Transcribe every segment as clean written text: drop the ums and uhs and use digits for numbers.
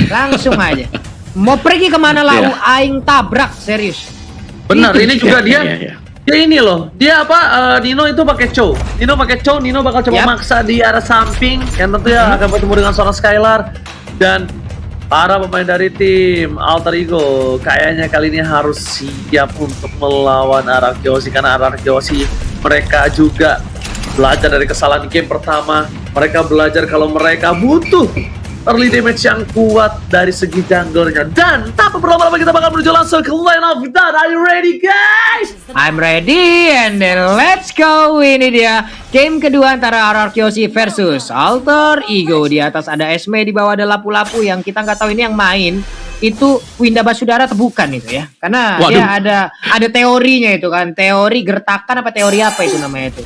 Langsung aja. Mau pergi kemana lau aing tabrak, serius. Benar, Itu ini juga dia ini loh. Dia apa? Nino itu pakai Chow. Nino bakal coba maksa di arah samping yang tentu ya akan bertemu dengan seorang Skylar dan para pemain dari tim Alter Ego kayaknya kali ini harus siap untuk melawan Arakiosi karena Arakiosi mereka juga belajar dari kesalahan game pertama. Mereka belajar kalau mereka butuh early damage yang kuat dari segi junglernya. Dan tanpa berlama-lama kita bakal menuju langsung ke line of that. Are you ready guys? I'm ready and then let's go. Ini dia game kedua antara Arakiosi versus Alter Ego. Di atas ada Esme, di bawah ada lapu-lapu yang kita nggak tahu ini yang main itu Winda Basudara atau bukan itu ya. Karena dia ada teorinya itu kan. Teori gertakan apa teori apa itu namanya itu.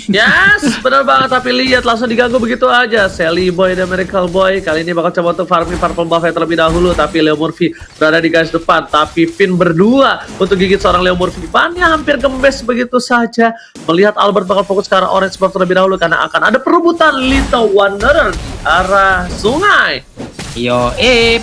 Yes, benar banget. Tapi lihat langsung diganggu begitu aja. Sally Boy dan Miracle Boy kali ini bakal coba untuk farming purple buff terlebih dahulu. Tapi Leo Murphy berada di garis depan. Tapi Finn berdua untuk gigit seorang Leo Murphy. Bannya hampir gembes begitu saja. Melihat Albert bakal fokus ke arah orange buff terlebih dahulu karena akan ada perebutan Little Wanderer di arah sungai.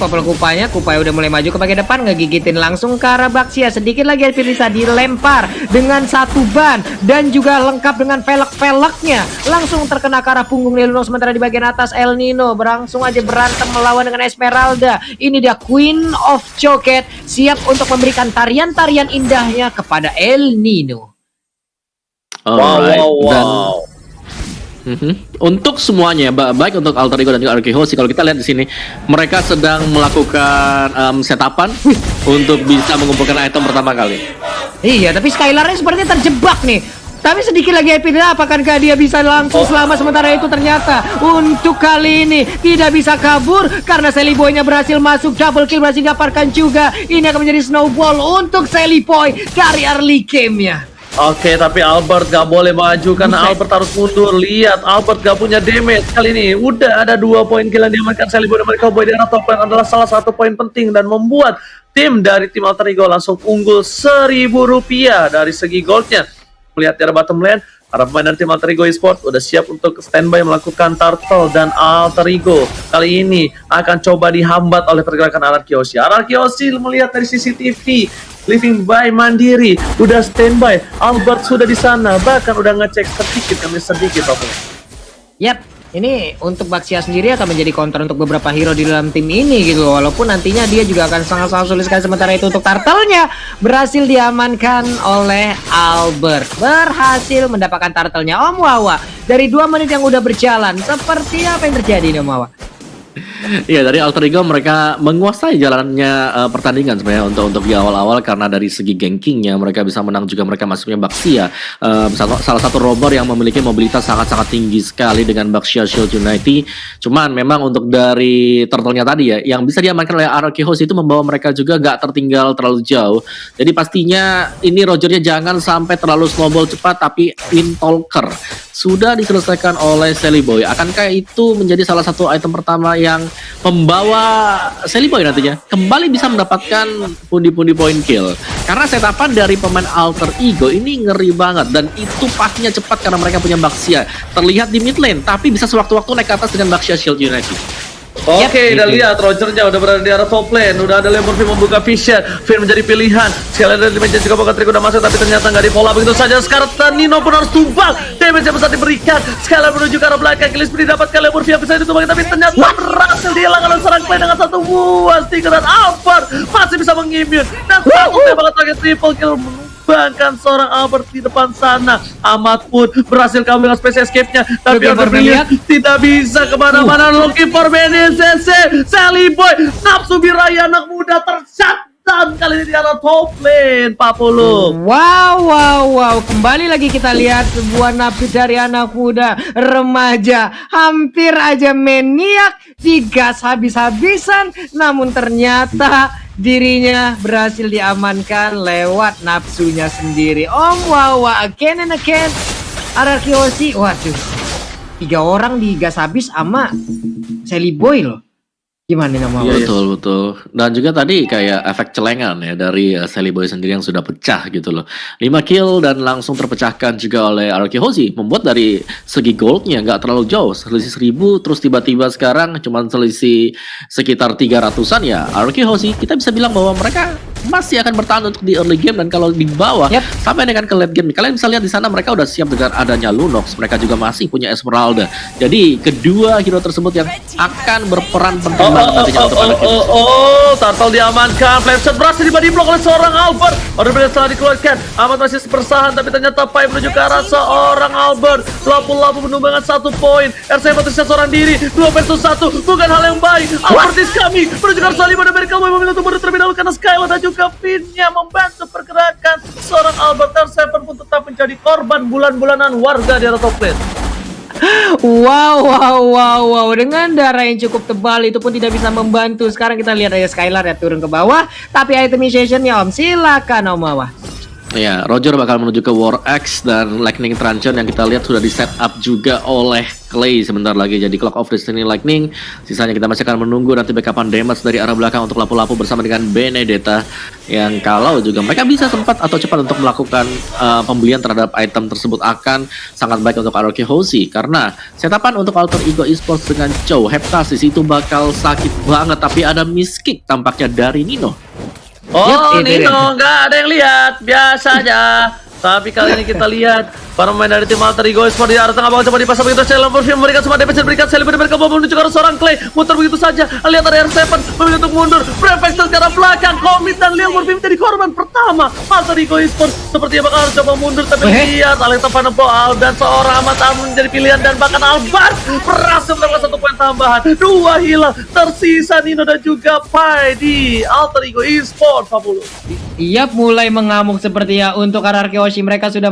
Popol Kupaya udah mulai maju ke bagian depan, ngegigitin langsung ke arah Baxia. Sedikit lagi Elvirisa dilempar dengan satu ban dan juga lengkap dengan velg-velgnya. Langsung terkena ke arah punggung Leluno, sementara di bagian atas El Nino langsung aja berantem melawan dengan Esmeralda. Ini dia Queen of Choket siap untuk memberikan tarian-tarian indahnya kepada El Nino. Wow. Untuk semuanya, baik untuk Alter Ego dan juga Arakiosi, kalau kita lihat di sini mereka sedang melakukan setapan untuk bisa mengumpulkan item pertama kali. Iya, tapi Skylar-nya sepertinya terjebak nih. Tapi sedikit lagi Epidra, apakankah dia bisa langsung selamat? Sementara itu ternyata untuk kali ini tidak bisa kabur karena Sally Boy-nya berhasil masuk, double kill berhasil didapatkan juga. Ini akan menjadi snowball untuk Sally Boy dari early game-nya. Oke, tapi Albert gak boleh maju karena Albert harus mundur. Lihat, Albert gak punya damage kali ini. Udah ada 2 poin kill yang diamankan Sally Boy dan Miracle Boy di arah top lane adalah salah satu poin penting dan membuat tim dari tim Alter Ego langsung unggul Rp1.000 dari segi goldnya. Melihat di arah bottom lane, para pemain dari tim Alter Ego Esports udah siap untuk standby melakukan turtle dan Alter Ego kali ini akan coba dihambat oleh pergerakan Arakiosi. Arakiosi melihat dari CCTV, living by mandiri, udah standby. Albert sudah di sana, bahkan udah ngecek sedikit oke. Yap, ini untuk Baxia sendiri akan menjadi counter untuk beberapa hero di dalam tim ini gitu. Walaupun nantinya dia juga akan sangat-sangat sulit sekali. Sementara itu untuk turtle-nya berhasil diamankan oleh Albert. Berhasil mendapatkan turtle-nya. Om Wawa, dari 2 menit yang udah berjalan, seperti apa yang terjadi nih Om Wawa? Iya, dari Alter Ego mereka menguasai jalannya pertandingan sebenarnya untuk di awal-awal karena dari segi gankingnya mereka bisa menang juga. Mereka masuknya Baxia, salah satu rover yang memiliki mobilitas sangat-sangat tinggi sekali dengan Baxia Shield Unity. Cuman memang untuk dari turtle-nya tadi ya, yang bisa diamankan oleh Arakiosi itu membawa mereka juga gak tertinggal terlalu jauh. Jadi pastinya ini Rogernya jangan sampai terlalu snowball cepat, tapi Windtalker sudah diselesaikan oleh Sally Boy. Akankah itu menjadi salah satu item pertama yang membawa Sally Boy nantinya kembali bisa mendapatkan pundi-pundi poin kill? Karena setapan dari pemain Alter Ego ini ngeri banget dan itu pastinya cepat karena mereka punya Baxia. Terlihat di mid lane, tapi bisa sewaktu-waktu naik ke atas dengan Baxia Shield Unity. Oke, udah lihat Rogernya udah berada di arah top lane. Udah ada Leo Murphy membuka vision. Finn menjadi pilihan. Sekali dari dimensi juga bakal trik udah masuk, tapi ternyata nggak di follow up begitu saja. Sekarang Nino pun harus tumbang. Damage yang besar diberikan. Sekali menuju ke arah belakang. Gillespie didapatkan Leo Murphy yang bisa ditumbang, tapi ternyata berhasil dihilangkan oleh seorang play dengan satu buah stinger dan Albert masih bisa mengimmune. Dan satu tembakan target triple kill bahkan seorang Albert di depan sana. Ahmad pun berhasil kabur dengan space escape-nya, tapi Albert tidak bisa kemana-mana. Looking for BNCC, Sally Boy, nafsu birahi anak muda tershutdown kali ini di arah top lane. 40. Wow. Kembali lagi kita lihat sebuah nafsu dari anak muda remaja. Hampir aja maniak, digas habis-habisan, namun ternyata dirinya berhasil diamankan lewat nafsunya sendiri. Om Wawa again and again. Arakiosi, waduh, 3 orang digas habis sama Sally Boy loh. Gimana nih Mama? Iya, iya. Betul, betul. Dan juga tadi kayak efek celengan ya dari Sally Boy sendiri yang sudah pecah gitu loh. 5 kill dan langsung terpecahkan juga oleh Aroki Hoshi. Membuat dari segi goldnya nggak terlalu jauh. Selisih 1000 terus tiba-tiba sekarang cuma selisih sekitar 300-an ya. Aroki Hoshi kita bisa bilang bahwa mereka masih akan bertahan untuk di early game dan kalau di bawah Yap. sampai dengan ke late game. Kalian bisa lihat di sana mereka udah siap dengan adanya Lunox. Mereka juga masih punya Esmeralda. Jadi kedua hero tersebut yang akan berperan penting banget nantinya untuk anak ini. Turtle diamankan. Flameshot berhasil diblok oleh seorang Albert. Order berhasil setelah dikeluarkan. Ahmad masih bersahan, tapi ternyata Pai menuju ke arah seorang Albert. Lapu-lapu menumbangkan 1 poin. R7 tersisa seorang diri. 2 versus 1. Bukan hal yang baik. Albert is coming. Menuju ke arah Salim. Ada Merkel memilih untuk mundur terlebih dahulu karena Skylar dan juga Finn-nya membantu pergerakan. Seorang Albert R7 pun tetap menjadi korban bulan-bulanan warga di area top lane. Wow. Dengan darah yang cukup tebal itu pun tidak bisa membantu. Sekarang kita lihat aja Skylar ya turun ke bawah. Tapi itemization-nya Om, silakan Om Mawah. Ya, Roger bakal menuju ke War Axe dan Lightning Truncheon yang kita lihat sudah di set up juga oleh Clay sebentar lagi. Jadi Clock of Destiny Lightning. Sisanya kita masih akan menunggu nanti backupan damage dari arah belakang untuk lapu-lapu bersama dengan Benedetta. Yang kalau juga mereka bisa sempat atau cepat untuk melakukan pembelian terhadap item tersebut akan sangat baik untuk Aroki Hoshi. Karena setapan untuk Alter Ego Esports dengan Chow Heptasis itu bakal sakit banget. Tapi ada miskick tampaknya dari Nino. Oh, Yap, itu Nino, nggak ada yang lihat, biasa aja. Tapi kali ini kita lihat para pemain dari tim Alter Ego Esports di arah tengah bawah coba dipasang begitu saja. Film memberikan semua damage, berikan Sally mereka mau menuju ke arah seorang Clay, muter begitu saja. Lihat ada R7 memilih untuk mundur. Prefect ke arah belakang, Komit dan Leon Murphy menjadi korban pertama. Alter Ego Esports sepertinya bakal harus coba mundur, tapi lihat Alex Tapanepo dan seorang Ahmad menjadi pilihan dan bahkan Albert berhasil mendapatkan 1 poin tambahan. 2 hilang, tersisa Nino dan juga Pai di Alter Ego Esports. 40. Yap, mulai mengamuk sepertinya untuk Aroki Hoshi. Mereka sudah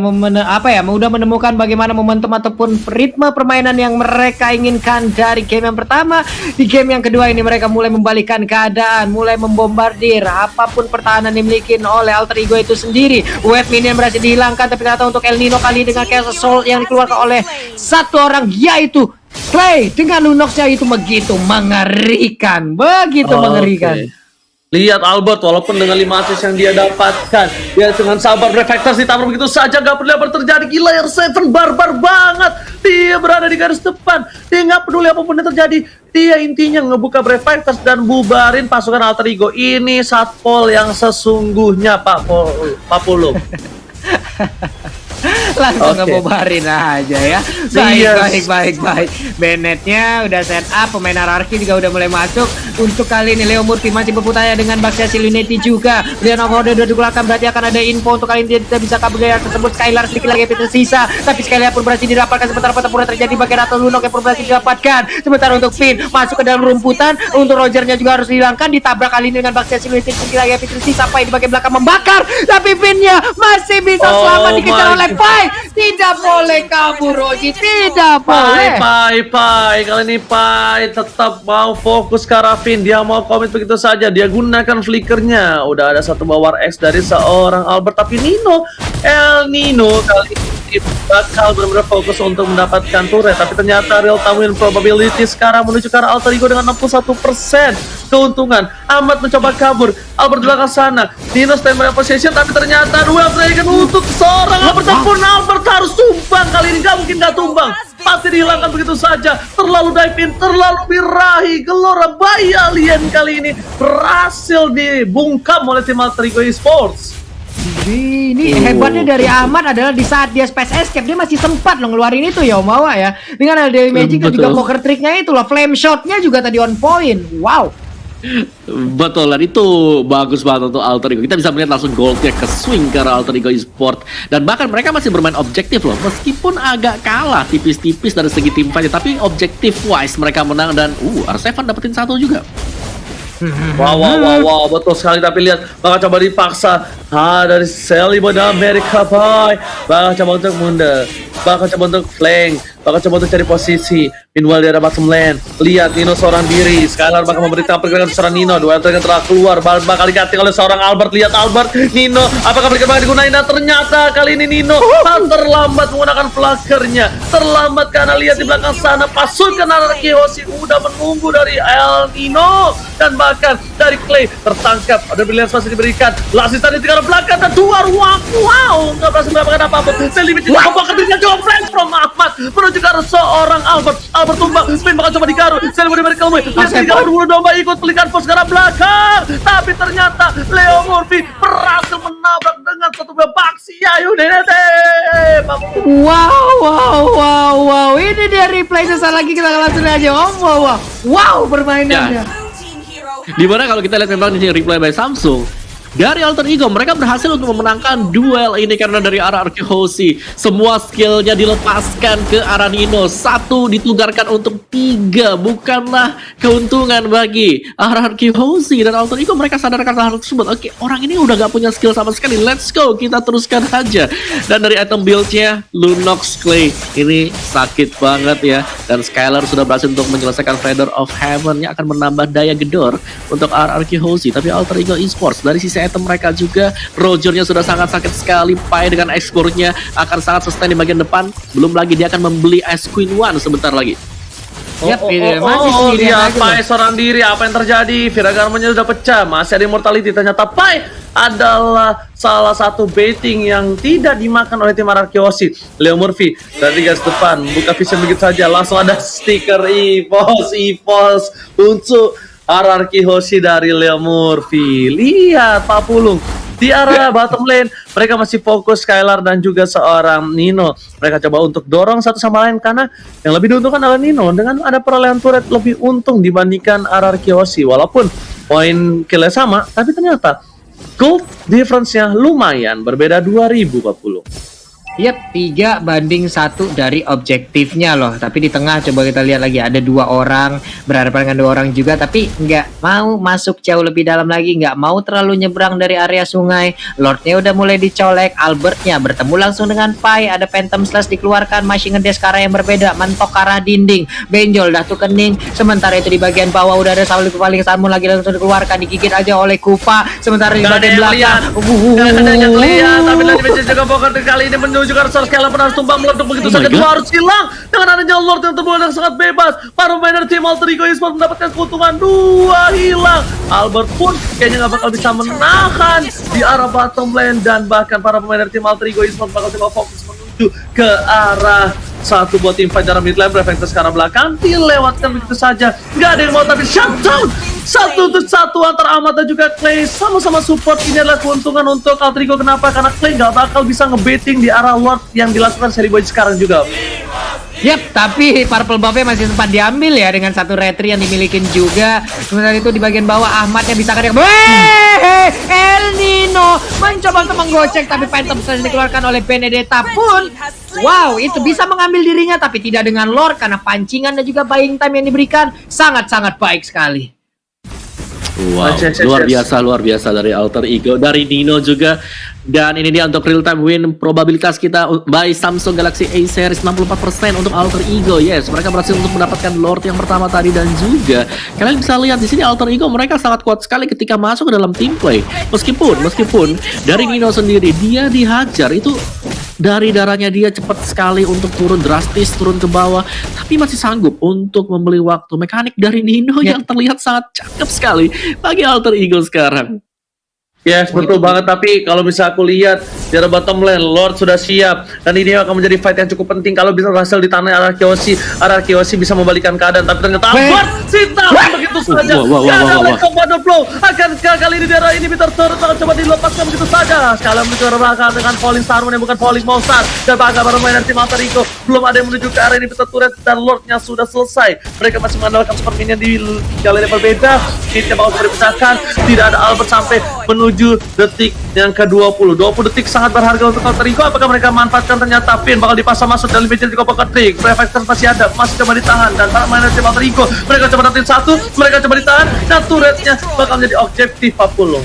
udah menemukan bagaimana momentum ataupun ritme permainan yang mereka inginkan dari game yang pertama. Di game yang kedua ini mereka mulai membalikkan keadaan, mulai membombardir apapun pertahanan yang dimiliki oleh Alter Ego itu sendiri. Wave minion berhasil dihilangkan, tapi ternyata untuk El Nino kali dengan Chaos Assault yang dikeluarkan oleh satu orang, yaitu Clay dengan Lunox-nya itu begitu mengerikan, mengerikan. Lihat Albert, walaupun dengan 5 assist yang dia dapatkan, dia dengan sabar Reflectors ditabrak begitu saja, gak peduli apa terjadi. Gila, R7 barbar banget. Dia berada di garis depan, dia gak peduli apapun yang terjadi. Dia intinya ngebuka Reflectors dan bubarin pasukan Alter Ego. Ini satpol yang sesungguhnya, Pak Pulung. Langsung ngebobarin aja ya. Baik. Bennett-nya udah set up, pemain Ararki juga udah mulai masuk. Untuk kali ini Leo Murphy masih berputaya dengan Baxia Silunetti juga. Leon Horde udah dikeluarkan, berarti akan ada info untuk kali ini dia bisa kabur gaya tersebut. Skylar sedikit lagi tersisa, tapi Skylar pun berhasil didapatkan. Sementara pertempuran terjadi bagian atau Lunok yang pun berhasil didapatkan. Sementara untuk Finn masuk ke dalam rumputan, untuk Rogernya juga harus dihilangkan. Ditabrak kali ini dengan Baxia Silunetti sedikit lagi tersisa. Sampai di bagian belakang membakar, tapi Finn-nya masih bisa selamat dikejar oleh Pai. Tidak boleh kabur, Roji, tidak boleh. Pai. Kali ini Pai tetap mau fokus ke arah Finn. Dia mau komit begitu saja. Dia gunakan flickernya. Udah ada 1 War X dari seorang Albert. Tapi El Nino kali ini bakal benar-benar fokus untuk mendapatkan turret. Tapi ternyata real time win probability sekarang menuju ke arah Alter Ego dengan 61% keuntungan. Ahmad mencoba kabur, Albert di belakang sana. Nino standby position, tapi ternyata duel dragon untuk seorang Albert. Pun Albert harus tumbang kali ini, gak mungkin gak tumbang. Pasti dihilangkan begitu saja. Terlalu dive in, terlalu birahi. Gelora bayi alien kali ini berhasil dibungkam oleh tim Alter Ego Esports. Ini hebatnya dari Ahmad adalah di saat dia space escape, dia masih sempat loh ngeluarin itu ya Omawa ya. Dengan ada Daily Magic dan juga poker tricknya itu loh. Flame shotnya juga tadi on point. Wow. Betul, dan itu bagus banget untuk Alter Ego. Kita bisa melihat langsung goldnya ke swing ke arah Alter Ego Esports. Dan bahkan mereka masih bermain objektif loh. Meskipun agak kalah tipis-tipis dari segi tim fight, tapi objektif wise mereka menang. Dan R7 dapetin 1 juga. Wow, betul sekali. Tapi lihat, bakal coba dipaksa dari Sally dan America Boy. Bakal coba untuk mundur, bakal coba untuk flank, bakal coba untuk cari posisi. Meanwhile di arah bottom lane, lihat Nino seorang diri. Skylar bakal memberikan pergerakan seorang Nino. Dua yang telah keluar, bakal diganti oleh seorang Albert. Lihat Albert, Nino, apakah pergerakan bakal digunain? Dan ternyata kali ini Nino terlambat menggunakan flankernya. Terlambat karena lihat di belakang sana pasukan Anarchy Hoshi udah menunggu dari El Nino. Dan bahkan dari Clay tertangkap. Ada pilihan masih diberikan. Lasis tadi tinggal belakang dan keluar. Wow, nggak berhasil mendapatkan apa-apa. Selimi tidak kebok ketika jauh flank from Ahmad menuju ke arah seorang Albert tumbang, Spin bakal coba digaruk. Selimi dari Kelme. Lihat digaruk dulu domba ikut pelikan pos ke arah belakang. Tapi ternyata Leo Murphy berhasil menabrak dengan satu Baxia. Yudinete. Wow. Ini dia replay sesaat lagi, kita langsung aja. Wow, permainannya. Dimana kalau kita lihat memang di replay by Samsung dari Alter Ego, mereka berhasil untuk memenangkan duel ini karena dari arah Anarchy Hoshi semua skillnya dilepaskan ke arah Nino. 1 ditugarkan untuk 3, bukanlah keuntungan bagi Anarchy Hoshi dan Alter Ego. Mereka sadarkan hal tersebut. Oke, orang ini udah gak punya skill sama sekali. Let's go, kita teruskan aja. Dan dari item build-nya, Lunox Clay ini sakit banget ya. Dan Skylar sudah berhasil untuk menyelesaikan Feather of Heaven yang akan menambah daya gedor untuk Anarchy Hoshi. Tapi Alter Ego Esports dari sisi item mereka juga, Rogernya sudah sangat sakit sekali. Pai dengan explore-nya akan sangat sustain di bagian depan. Belum lagi dia akan membeli Ice Queen 1 sebentar lagi. Masih dia Pai seorang diri. Apa yang terjadi? Viragarmanya sudah pecah. Masih ada immortality. Ternyata Pai adalah salah satu baiting yang tidak dimakan oleh tim Anarchy Hoshi. Leo Murphy dari garis depan buka vision begitu saja. Langsung ada stiker EVOS untuk Anarchy Hoshi dari Leo Murphy. Lihat Pak Pulung di arah bottom lane, mereka masih fokus Skylar dan juga seorang Nino. Mereka coba untuk dorong satu sama lain karena yang lebih diuntungkan adalah Nino dengan ada perolehan turret lebih untung dibandingkan Anarchy Hoshi. Walaupun poin killnya sama, tapi ternyata gold difference-nya lumayan berbeda 2000 Pak Pulung. Yap, 3-1 dari objektifnya loh. Tapi di tengah coba kita lihat lagi, ada 2 orang, berhadapan dengan 2 orang juga, tapi nggak mau masuk jauh lebih dalam lagi, nggak mau terlalu nyebrang dari area sungai. Lordnya udah mulai dicolek, Albertnya bertemu langsung dengan Pai, ada Phantom Slash dikeluarkan, masih ngedes ke arah yang berbeda, mentok ke arah dinding, benjol dah tuh kening. Sementara itu di bagian bawah udah ada Sauli paling Salmon lagi langsung dikeluarkan, digigit aja oleh Kupa. Sementara di bagian belakang, ada yang lihat, tapi lagi bisa juga Bogor kali ini menuju ke arah Skylar pernah tumbang meletup begitu saja. Dua harus hilang dengan adanya Lord yang terbunuh yang sangat bebas. Para pemain tim Alter Ego Esports mendapatkan keuntungan 2 hilang. Albert pun kayaknya nggak bakal bisa menahan di arah bottom lane dan bahkan para pemain tim Alter Ego Esports bakal coba fokus menuju ke arah satu buat tim fight dalam mid lane. Reflector sekarang belakang dilewatkan begitu saja, nggak ada yang mau, tapi shutdown 1-1 antara Ahmad dan juga Clay, sama-sama support. Ini adalah keuntungan untuk Alter Ego. Kenapa? Karena Clay nggak bakal bisa ngebaiting di arah Lord yang dilakukan Seri Boy sekarang juga. Yap, tapi purple buff-nya masih sempat diambil ya dengan satu retri yang dimilikin juga. Sementara itu di bagian bawah Ahmad yang bisa kadang El Nino mencoba untuk menggocek, tapi Phantom Slash dikeluarkan oleh Benedetta pun. Wow, itu bisa mengambil dirinya, tapi tidak dengan Lord karena pancingan dan juga buying time yang diberikan sangat-sangat baik sekali. Wow, luar biasa dari Alter Ego, dari Nino juga. Dan ini dia untuk real time win probabilitas kita by Samsung Galaxy A series 64% untuk Alter Ego. Yes, mereka berhasil untuk mendapatkan Lord yang pertama tadi, dan juga kalian bisa lihat di sini Alter Ego mereka sangat kuat sekali ketika masuk ke dalam team play. Meskipun dari Nino sendiri dia dihajar itu, dari darahnya dia cepat sekali untuk turun drastis, turun ke bawah, tapi masih sanggup untuk membeli waktu. Mekanik dari Nino yang terlihat sangat cakep sekali bagi Alter Ego sekarang. Yes, betul banget. Tapi kalau bisa aku lihat di arah bottom lane, Lord sudah siap dan ini akan menjadi fight yang cukup penting. Kalau bisa berhasil di tanah Anarchy Hoshi bisa membalikan keadaan, tapi ternyata Albert Sinta begitu saja. Ada combo flow akan kali ini di arah ini Peter Turret akan coba dilepaskan begitu saja. Sekali menuju ke belakang dengan Falling Starman yang bukan Falling Monster, dan bahkan para pemain tim Alter Ego belum ada yang menuju ke arah ini Peter Turret, dan Lordnya sudah selesai. Mereka masih mengandalkan super minion di jalan yang berbeda. Hitnya bakal dipisahkan, tidak ada Albert sampai menuju detik yang ke-20. 20 detik sangat berharga untuk Alter Ego. Apakah mereka manfaatkan? Ternyata Finn bakal dipasang masuk dan lebih juga pocket trick. Prefector masih ada, masih coba ditahan, dan para main tim Alter Ego mereka coba dapetin 1, mereka coba ditahan, dan turretnya bakal menjadi objektif Papulung.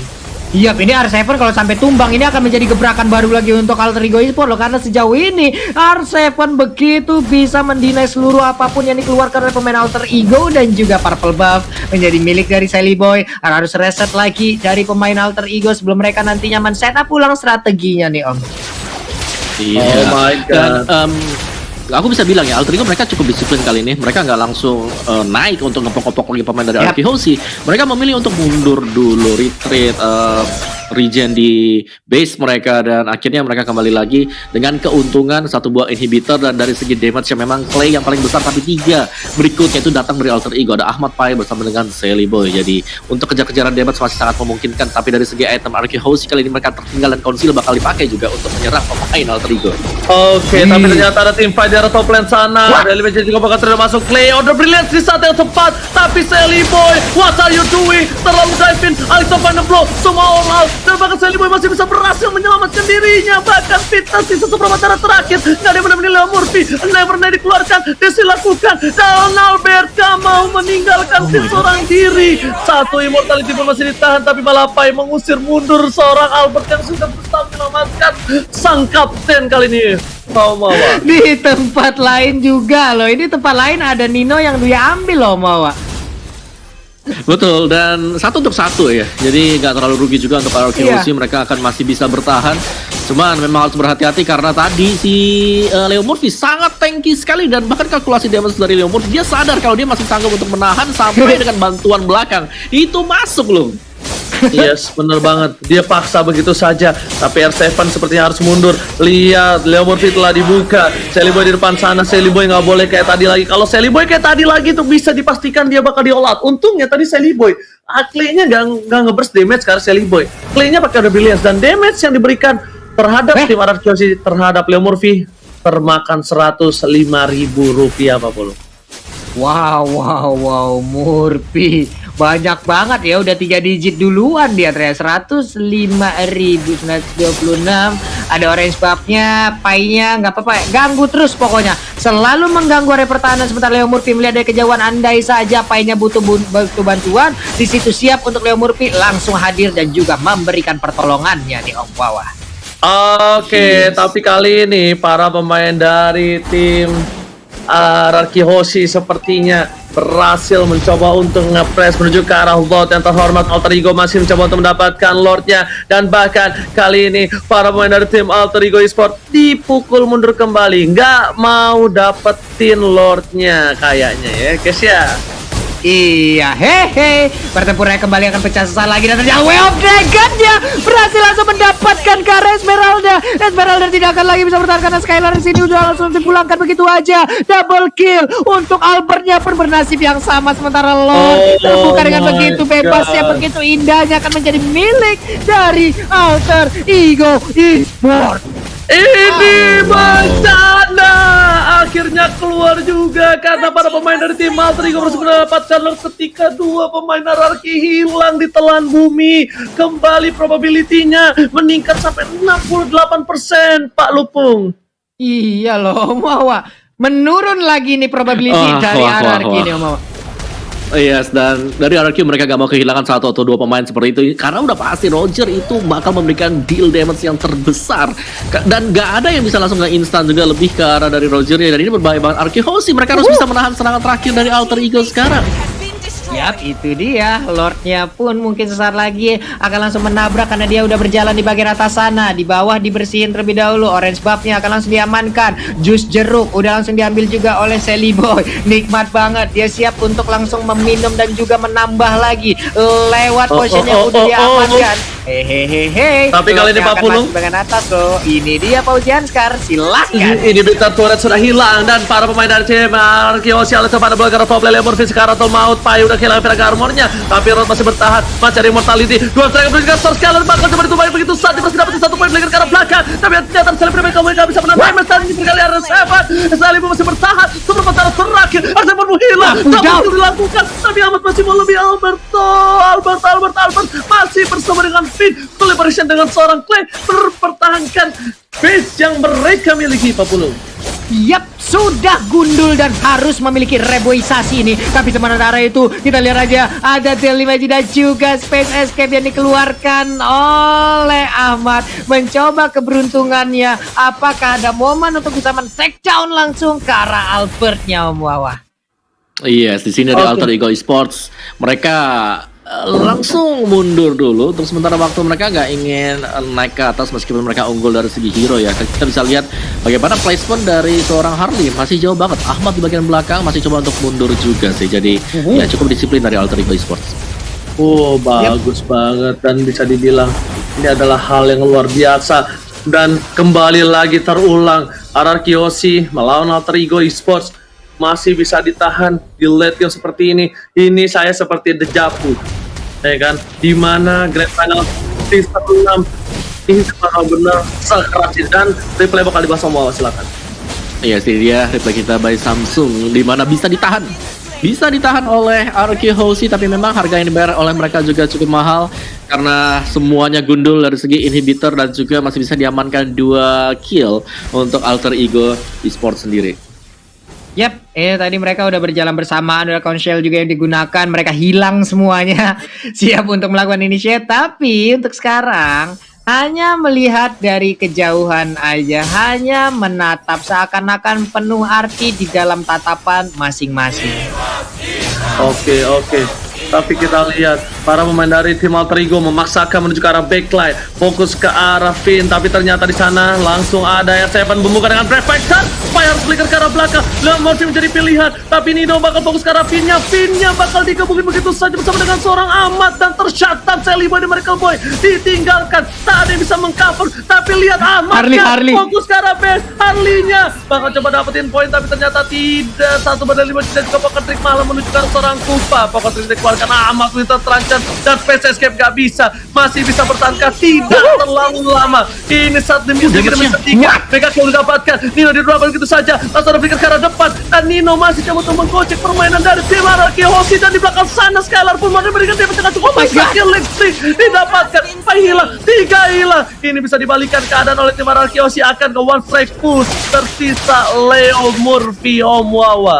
Iya, ini R7 kalau sampai tumbang ini akan menjadi gebrakan baru lagi untuk Alter Ego Esports loh, karena sejauh ini R7 begitu bisa mendinai seluruh apapun yang dikeluarkan oleh pemain Alter Ego, dan juga Purple Buff menjadi milik dari Sally Boy. Harus reset lagi dari pemain Alter Ego sebelum mereka nantinya men-setup ulang strateginya nih Om. Iya. Oh my God. Dan aku bisa bilang ya, Alter Ego mereka cukup disiplin kali ini. Mereka nggak langsung naik untuk ngepok-ngepok lagi pemain dari Arkehosi. Mereka memilih untuk mundur dulu, retreat, regen di base mereka, dan akhirnya mereka kembali lagi dengan keuntungan satu buah inhibitor. Dan dari segi damage yang memang Clay yang paling besar, tapi 3 berikutnya itu datang dari Alter Ego. Ada Ahmad Pai bersama dengan Sally Boy. Jadi untuk kejar-kejaran damage masih sangat memungkinkan. Tapi dari segi item Arkehosi kali ini mereka tertinggal, dan Council bakal dipakai juga untuk menyerang pemain Alter Ego. Oke, tapi ternyata ada tim fight di arah top lane sana. Dari Legend juga bakal terus masuk. Clay order brilliant di saat yang tepat, tapi Sally Boy, what are you doing? Terlalu dive in, Alex of Final Blow, semua all out, dan bahkan Sally Boy masih bisa berhasil menyelamatkan dirinya. Bahkan Vita sisa seberapa cara terakhir, nggak ada yang benar-benar Leo Murphy, never dikeluarkan, disilakukan, dan Albert gak mau meninggalkan tim seorang diri. Satu immortality pun masih ditahan, tapi Malapai mengusir mundur seorang Albert yang sudah berusaha menyelamatkan sang kapten kali ini. Mawa. Di tempat lain juga loh, ini tempat lain ada Nino yang dia ambil loh Mawa. Betul, dan 1 untuk 1 ya. Jadi nggak terlalu rugi juga untuk Arkehosi. Mereka akan masih bisa bertahan. Cuman memang harus berhati-hati karena tadi si Leo Murphy sangat tanky sekali, dan bahkan kalkulasi damage dari Leo Murphy, dia sadar kalau dia masih sanggup untuk menahan sampai dengan bantuan belakang. Itu masuk loh. Yes, bener banget. Dia paksa begitu saja. Tapi R7 sepertinya harus mundur. Lihat, Leo Murphy telah dibuka. Sally Boy di depan sana. Sally Boy nggak boleh kayak tadi lagi. Kalau Sally Boy kayak tadi lagi tuh bisa dipastikan dia bakal di all out. Untungnya tadi Sally Boy Clay-nya nggak nge-burst damage karena Sally Boy. Clay-nya pakai udah brilliance, dan damage yang diberikan terhadap tim Arkehosi terhadap Leo Murphy termakan 105.000 rupiah Pak Polo. Wow, Murphy banyak banget ya, udah 3 digit duluan dia ternyata. 105.926. Ada orange buff-nya, pie-nya nggak apa-apa, ganggu terus pokoknya, selalu mengganggu area pertahanan. Sementara Leo Murphy melihat dari kejauhan, andai saja pie-nya butuh bantuan, di situ siap untuk Leo Murphy langsung hadir dan juga memberikan pertolongannya di Om Wawa. Oke, tapi kali ini para pemain dari tim Arkehosi sepertinya berhasil mencoba untuk nge-press menuju ke arah Lord yang terhormat. Alter Ego masih mencoba untuk mendapatkan Lordnya, dan bahkan kali ini para pemain dari tim Alter Ego Esports dipukul mundur kembali, nggak mau dapetin Lordnya kayaknya ya guys ya. Iya, hehe. Pertempurannya kembali akan pecah sesaat lagi, dan ternyata Way of Dragon-nya berhasil langsung mendapatkan ke arah Esmeralda. Esmeralda tidak akan lagi bisa bertahan karena Skylar di sini udah langsung dipulangkan begitu aja. Double kill untuk Albertnya pun bernasib yang sama. Sementara Lord terbuka dengan begitu bebasnya, begitu indahnya akan menjadi milik dari Alter Ego Esports. Ini bencana akhirnya keluar juga karena para pemain dari tim Alter Ego harus mendapatkan Lord ketika 2 pemain Ararki hilang di telan bumi. Kembali probability-nya meningkat sampai 68% Pak Lupung. Iya loh, Mawa. Menurun lagi nih probability dari Ararki nih Mawa. Yes, dan dari RRQ mereka gak mau kehilangan 1 atau 2 pemain seperti itu, karena udah pasti Roger itu bakal memberikan deal damage yang terbesar, dan gak ada yang bisa langsung instan juga lebih ke arah dari Roger ya. Dan ini berbahaya banget Arkehosi, mereka harus bisa menahan serangan terakhir dari Alter Ego sekarang. Yap, itu dia. Lordnya pun mungkin sesaat lagi akan langsung menabrak karena dia udah berjalan di bagian atas sana. Di bawah dibersihin terlebih dahulu. Orange buff-nya akan langsung diamankan. Jus jeruk udah langsung diambil juga oleh Sally Boy. Nikmat banget. Dia siap untuk langsung meminum dan juga menambah lagi lewat potion yang udah diamankan. Hehehe. Tapi kali ini Pak Pulung bagian atas loh. Ini dia Paujian Scar. Silahkan. Ini bintang turret sudah hilang, dan para pemain dari tim Arkehosi alias pada belakang top lane Murphy sekarang atau maut. Pai udah kehilangan peraga armornya, tapi Rod masih bertahan, mencari immortality. 2 striker berjalan Source Scaler bakal coba ditumbangin begitu saja, masih dapetin 1 poin lagi ke arah belakang. Tapi ternyata Celebrity kamu nggak bisa menang. Dan ini berkali ada 7. Sally masih bertahan. Seberapa cara terakhir Arsen pun hilang. Tak bisa dilakukan, tapi Ahmad masih mau lebih. Albert masih bersama dengan Finn. Collaboration dengan seorang Clay berpertahankan base yang mereka miliki Pak Pulung. Yap, sudah gundul dan harus memiliki reboisasi ini. Tapi sementara itu kita lihat aja ada Telemeji dan juga Space Escape yang dikeluarkan oleh Ahmad. Mencoba keberuntungannya. Apakah ada momen untuk bisa men-take down langsung ke arah Albertnya, Om Wawa? Yes, di sini dari Alter Ego Esports mereka langsung mundur dulu untuk sementara waktu. Mereka nggak ingin naik ke atas meskipun mereka unggul dari segi hero ya. Kita bisa lihat bagaimana placement dari seorang Harley masih jauh banget. Ahmad di bagian belakang masih coba untuk mundur juga sih. Jadi ya cukup disiplin dari Alter Ego Esports. Oh, bagus banget, dan bisa dibilang ini adalah hal yang luar biasa. Dan kembali lagi terulang, RRQ Hoshi melawan Alter Ego Esports masih bisa ditahan di late game seperti ini. Ini saya seperti dejavu, ya kan? Dimana Grand Final season 6 ini benar-benar sekeras ini. Dan replay bakal dibahas semua, silakan. Iya sih, dia replay kita by Samsung dimana bisa ditahan oleh RRQ Hoshi, tapi memang harga yang dibayar oleh mereka juga cukup mahal karena semuanya gundul dari segi inhibitor dan juga masih bisa diamankan 2 kill untuk Alter Ego Esports sendiri. Yap, tadi mereka udah berjalan bersamaan, ada konsil juga yang digunakan, mereka hilang semuanya, siap untuk melakukan initiate. Tapi untuk sekarang hanya melihat dari kejauhan aja, hanya menatap seakan-akan penuh arti di dalam tatapan masing-masing. Oke. Tapi kita lihat para pemain dari tim Alter Ego memaksakan menuju ke arah backline, fokus ke arah Finn, tapi ternyata di sana langsung ada R7 membuka dengan Brave Fighter. Fire flicker ke arah belakang, Lemorphy menjadi pilihan, tapi Nino bakal fokus ke arah Finn-nya bakal dikebukin begitu saja bersama dengan seorang Ahmad, dan tercatat Sally Boy dan Miracle Boy ditinggalkan, tak ada yang bisa mengcover. Tapi lihat Ahmad Harley. fokus ke arah base, Harley-nya bakal coba dapetin poin, tapi ternyata tidak. 1 bandar 5 tidak juga Pocket Trick malah menuju ke arah seorang Kupa. Pocket Trick dikeluarkan, Ahmad Winter terancam dan Space Escape gak bisa, masih bisa bertahan tidak terlalu lama. Ini saat demi tiga mereka kill didapatkan. Nino didapatkan begitu saja, langsung ada flicker ke arah depan, dan Nino masih coba untuk menggocek permainan dari tim RRQ Hoshi. Dan di belakang sana Skylar pun memberikan dia dengan cukup besar kill listrik didapatkan. 4 hilang, 3 hilang. Ini bisa dibalikan keadaan oleh tim RRQ Hoshi, akan ke one strike push. Tersisa Leo Murphy, Om Wawa.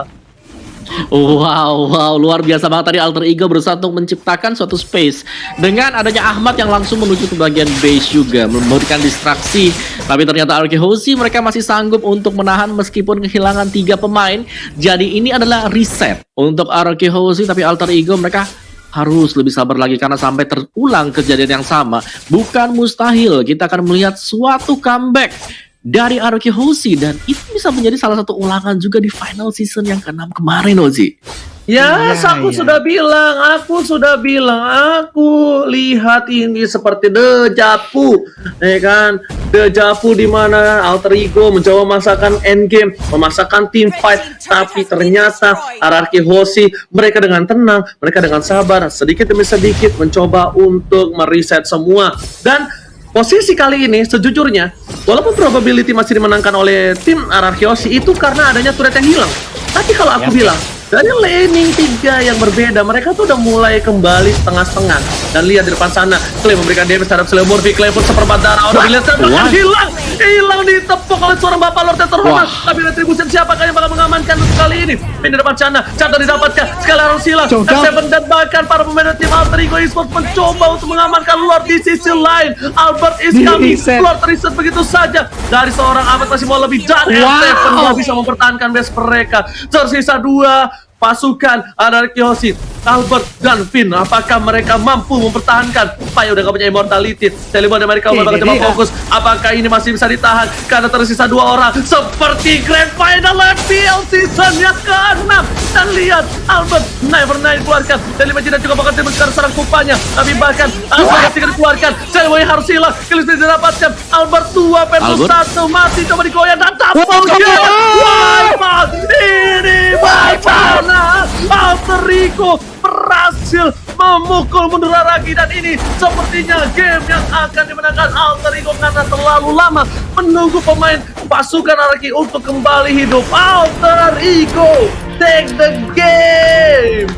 Wow, luar biasa banget tadi Alter Ego berusaha untuk menciptakan suatu space dengan adanya Ahmad yang langsung menuju ke bagian base juga, memberikan distraksi. Tapi ternyata RRQ Hoshi mereka masih sanggup untuk menahan meskipun kehilangan 3 pemain. Jadi ini adalah reset untuk RRQ Hoshi, tapi Alter Ego mereka harus lebih sabar lagi karena sampai terulang kejadian yang sama bukan mustahil. Kita akan melihat suatu comeback dari RRQ Hoshi, dan itu bisa menjadi salah satu ulangan juga di final season yang ke-6 kemarin, Ozi. Aku sudah bilang, aku lihat ini seperti dejavu, ya kan? Dejavu di mana Alter Ego mencoba memaksakan endgame, memaksakan team fight, tapi ternyata RRQ Hoshi mereka dengan tenang, mereka dengan sabar, sedikit demi sedikit mencoba untuk mereset semua. Dan posisi kali ini sejujurnya, walaupun probability masih dimenangkan oleh tim RRQ Hoshi itu karena adanya turret yang hilang. Tapi kalau aku bilang, dari laning 3 yang berbeda, mereka tuh udah mulai kembali setengah-setengah. Dan lihat di depan sana, Clay memberikan damage terhadap Slay Murphy. Clay pun seperempat darah, udah dilihat dan hilang ditepuk oleh seorang Bapak Lord yang terhormat. Tapi Retribution siapakah yang bakal mengamankan untuk kali ini? Pin di depan sana, Charter didapatkan, sekali harus hilang. Seven dan bahkan para pemain tim Alter Ego Esports mencoba untuk mengamankan Lord di sisi lain. Albert is coming, Lord reset begitu saja. Dari seorang Ahmad masih mau lebih, dan Seven gak bisa mempertahankan base mereka. Tersisa 2 pasukan RRQ Hoshi, Albert dan Finn. Apakah mereka mampu mempertahankan? Pai udah gak punya immortality. Telepon dari mereka bakal coba fokus. Apakah ini masih bisa ditahan? Karena tersisa 2 orang. Seperti Grand Final FPL season yang ke-6. Dan lihat Albert Never Night keluarkan. Telepon tidak juga bakal diberikan serang kupanya. Tapi bahkan Albert tidak dikeluarkan. Selway harus hilang. Kilis tidak didapatkan. Albert 2 versus 1 mati, coba digoyang dan double kill. Wipeout. Ini wipeout. Alter Ego berhasil memukul mundur lagi, dan ini sepertinya game yang akan dimenangkan Alter Ego karena terlalu lama menunggu pemain pasukan RRQ untuk kembali hidup. Alter Ego take the game.